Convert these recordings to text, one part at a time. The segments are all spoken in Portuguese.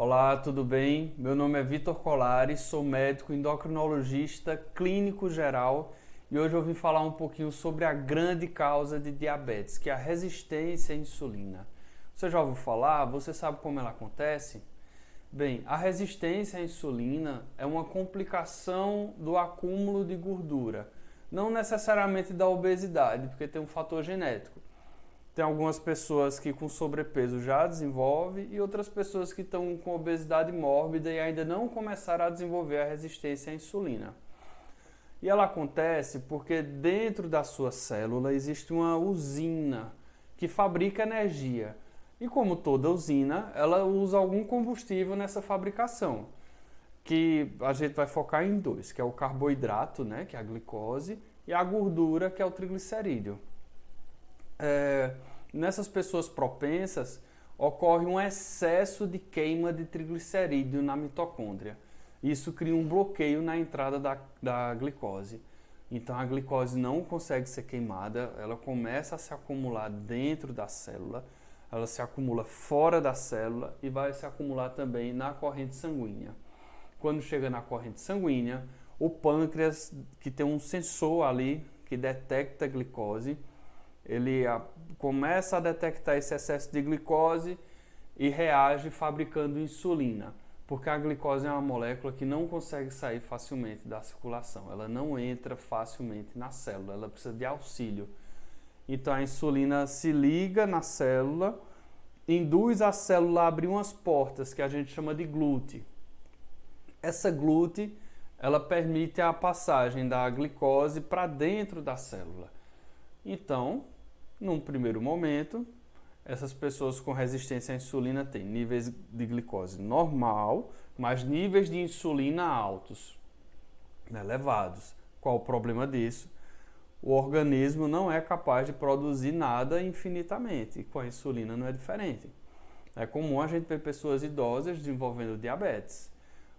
Olá, tudo bem? Meu nome é Vitor Colares, sou médico endocrinologista clínico geral e hoje eu vim falar um pouquinho sobre a grande causa de diabetes, que é a resistência à insulina. Você já ouviu falar? Você sabe como ela acontece? Bem, a resistência à insulina é uma complicação do acúmulo de gordura, não necessariamente da obesidade, porque tem um fator genético. Tem algumas pessoas que com sobrepeso já desenvolvem e outras pessoas que estão com obesidade mórbida e ainda não começaram a desenvolver a resistência à insulina. E ela acontece porque dentro da sua célula existe uma usina que fabrica energia. E como toda usina, ela usa algum combustível nessa fabricação, que a gente vai focar em dois, que é o carboidrato, né, que é a glicose, e a gordura, que é o triglicerídeo. Nessas pessoas propensas, ocorre um excesso de queima de triglicerídeo na mitocôndria. Isso cria um bloqueio na entrada da glicose. Então a glicose não consegue ser queimada, ela começa a se acumular dentro da célula, ela se acumula fora da célula e vai se acumular também na corrente sanguínea. Quando chega na corrente sanguínea, o pâncreas, que tem um sensor ali que detecta a glicose, ele começa a detectar esse excesso de glicose e reage fabricando insulina, porque a glicose é uma molécula que não consegue sair facilmente da circulação, ela não entra facilmente na célula, ela precisa de auxílio. Então a insulina se liga na célula, induz a célula a abrir umas portas que a gente chama de glute. Essa glute, ela permite a passagem da glicose para dentro da célula. Então, num primeiro momento, essas pessoas com resistência à insulina têm níveis de glicose normal, mas níveis de insulina altos, elevados. Qual o problema disso? O organismo não é capaz de produzir nada infinitamente, e com a insulina não é diferente. É comum a gente ver pessoas idosas desenvolvendo diabetes,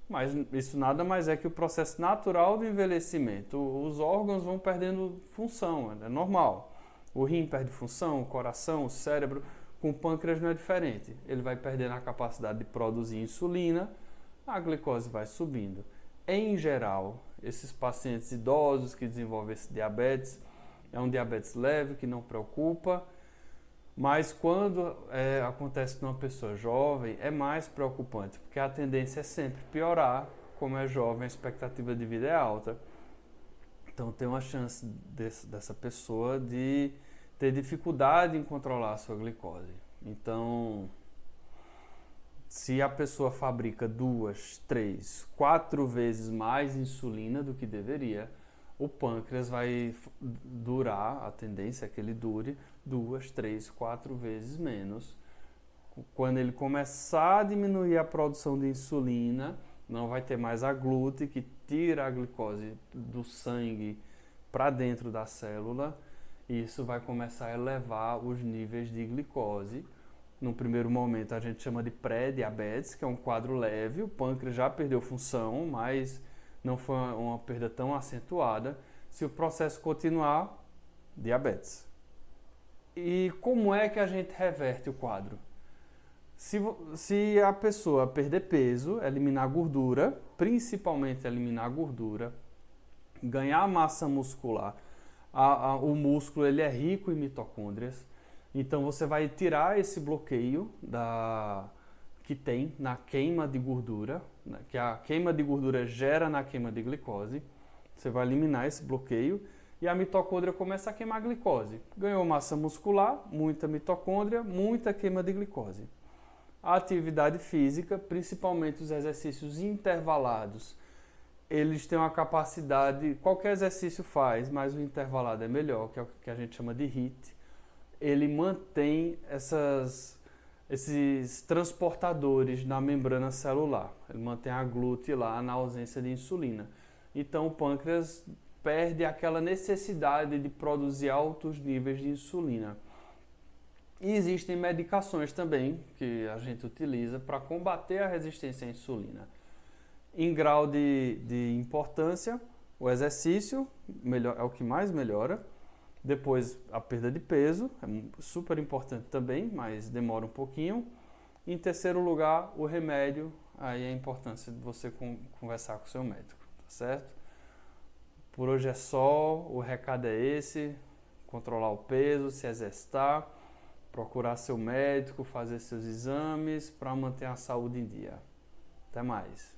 mas isso nada mais é que o processo natural do envelhecimento. Os órgãos vão perdendo função, é normal. O rim perde função, o coração, o cérebro. Com o pâncreas não é diferente. Ele vai perdendo a capacidade de produzir insulina, a glicose vai subindo. Em geral, esses pacientes idosos que desenvolvem esse diabetes, é um diabetes leve que não preocupa, mas quando acontece numa pessoa jovem, é mais preocupante, porque a tendência é sempre piorar. Como é jovem, a expectativa de vida é alta. Então tem uma chance dessa pessoa de ter dificuldade em controlar a sua glicose. Então, se a pessoa fabrica 2, 3, 4 vezes mais insulina do que deveria, o pâncreas vai durar, a tendência é que ele dure 2, 3, 4 vezes menos. Quando ele começar a diminuir a produção de insulina, não vai ter mais a glute que tira a glicose do sangue para dentro da célula. E isso vai começar a elevar os níveis de glicose. No primeiro momento a gente chama de pré-diabetes, que é um quadro leve, o pâncreas já perdeu função, mas não foi uma perda tão acentuada. Se o processo continuar, diabetes. E como é que a gente reverte o quadro? Se a pessoa perder peso, eliminar gordura, principalmente eliminar gordura, ganhar massa muscular, o músculo ele é rico em mitocôndrias, então você vai tirar esse bloqueio que tem na queima de gordura, né, que a queima de gordura gera na queima de glicose, você vai eliminar esse bloqueio e a mitocôndria começa a queimar glicose. Ganhou massa muscular, muita mitocôndria, muita queima de glicose. A atividade física, principalmente os exercícios intervalados, eles têm uma capacidade, qualquer exercício faz, mas o intervalado é melhor, que é o que a gente chama de HIIT. Ele mantém esses transportadores na membrana celular, ele mantém a glute lá na ausência de insulina. Então o pâncreas perde aquela necessidade de produzir altos níveis de insulina. E existem medicações também que a gente utiliza para combater a resistência à insulina. Em grau de importância, o exercício é o que mais melhora. Depois, a perda de peso, é super importante também, mas demora um pouquinho. Em terceiro lugar, o remédio. Aí a importância de você conversar com o seu médico, tá certo? Por hoje é só, o recado é esse: controlar o peso, se exercitar, procurar seu médico, fazer seus exames para manter a saúde em dia. Até mais.